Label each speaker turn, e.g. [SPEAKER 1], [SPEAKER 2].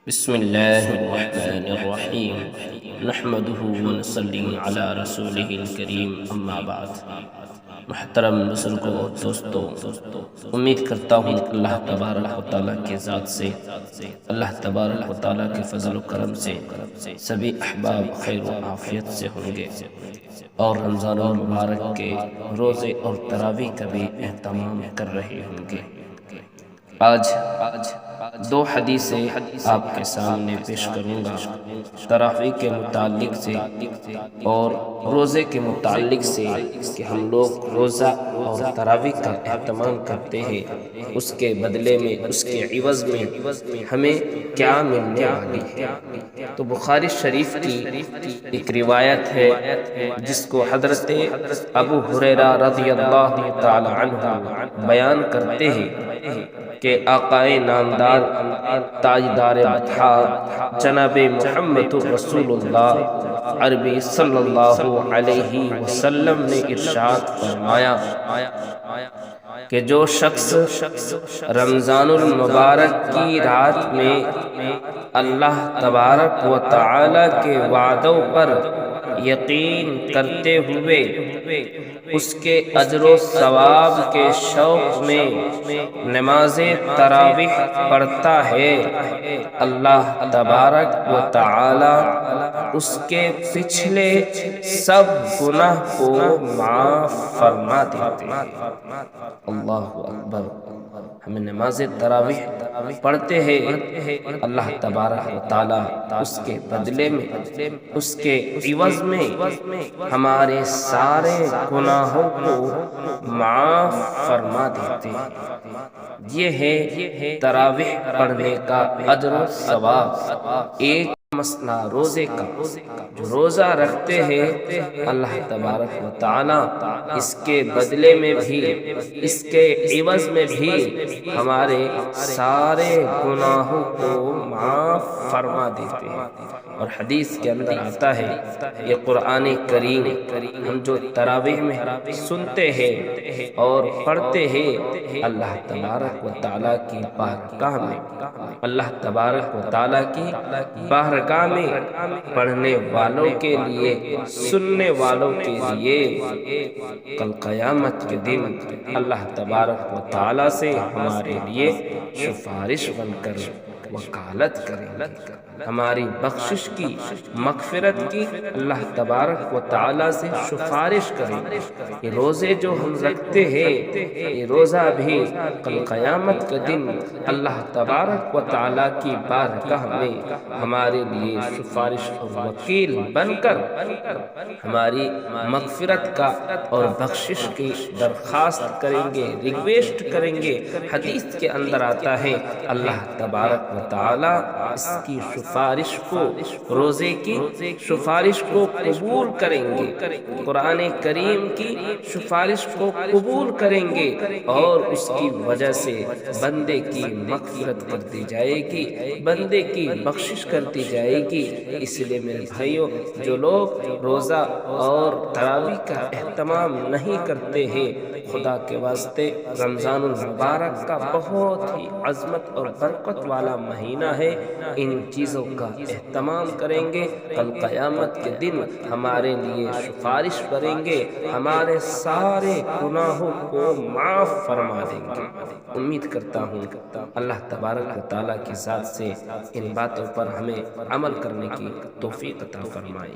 [SPEAKER 1] بسم اللہ الرحمن الرحیم نحمده ونصلی علی رسولہ الکریم اما بعد۔ محترم بزرگوں اور دوستوں، امید کرتا ہوں اللہ تبارک و تعالیٰ کی ذات سے، اللہ تبارک و تعالیٰ کے فضل و کرم سے سبھی احباب خیر و عافیت سے ہوں گے، اور رمضان المبارک کے روزے اور تراویح کا بھی اہتمام کر رہے ہوں گے۔ آج دو حدیثیں آپ کے سامنے پیش کروں گا، تراویح کے متعلق سے اور روزے کے متعلق سے، کہ ہم لوگ روزہ اور تراویح کا اہتمام کرتے ہیں، اس کے بدلے میں، اس کے عوض میں ہمیں کیا ملنے والی ہے۔ تو بخاری شریف کی ایک روایت ہے جس کو حضرت ابو ہریرہ رضی اللہ تعالی عنہ بیان کرتے ہیں کہ آقائے نامدار تاجدار بطحا جناب محمد رسول اللہ عربی صلی اللہ علیہ وسلم نے ارشاد فرمایا کہ جو شخص رمضان المبارک کی رات میں اللہ تبارک و تعالی کے وعدوں پر یقین کرتے ہوئے اس کے اجر و ثواب کے شوق میں نماز تراویح پڑھتا ہے، اللہ تبارک و تعالی اس کے پچھلے سب گناہ کو معاف فرما دیتے ہیں۔ اللہ اکبر۔ ہمیں نماز تراویح پڑھتے ہیں، اللہ تبارک و تعالی اس کے بدلے میں، اس کے عوض میں ہمارے سارے گناہوں کو معاف فرما دیتے ہیں۔ یہ ہے تراویح پڑھنے کا اجر و ثواب۔ ایک مسئلہ روزے کا، جو روزہ رکھتے ہیں اللہ تبارک و تعالی اس کے بدلے میں بھی، اس کے عوض میں بھی ہمارے سارے گناہوں کو معاف فرما دیتے ہیں۔ اور حدیث کے اندر آتا ہے، یہ قرآن کریم ہم جو تراویح میں سنتے ہیں اور پڑھتے ہیں، اللہ تبارک و تعالیٰ کی بارگاہ میں، اللہ تبارک و تعالیٰ کی بارگاہ میں پڑھنے والوں کے لیے، سننے والوں کے لیے کل قیامت کے دن اللہ تبارک و تعالیٰ سے ہمارے لیے سفارش بن کر وکالت کریں گے، ہماری بخشش کی، مغفرت کی اللہ تبارک و تعالیٰ سے سفارش کریں گے۔ یہ روزے جو ہم رکھتے ہیں، یہ روزہ بھی کل قیامت کے دن اللہ تبارک و تعالیٰ کی بارگاہ میں ہمارے لیے سفارش اور وکیل بن کر ہماری مغفرت کا اور بخشش کی درخواست کریں گے، ریکویسٹ کریں گے۔ حدیث کے اندر آتا ہے اللہ تبارک و تعالیٰ اس کی سفارش کو، روزے کی سفارش کو قبول کریں گے، قرآن کریم کی سفارش کو قبول کریں گے، اور اس کی وجہ سے بندے کی مغفرت کر دی جائے گی، بندے کی بخشش کر دی جائے گی۔ اس لیے میرے بھائیوں، جو لوگ روزہ اور تراویح کا اہتمام نہیں کرتے ہیں، خدا کے واسطے رمضان المبارک کا بہت ہی عظمت اور برکت والا مہینہ ہے، ان چیزوں کا اہتمام کریں گے، کل قیامت کے دن ہمارے لیے سفارش کریں گے، ہمارے سارے گناہوں کو معاف فرما دیں گے۔ امید کرتا ہوں اللہ تبارک و تعالیٰ کی ذات سے ان باتوں پر ہمیں عمل کرنے کی توفیق عطا فرمائے۔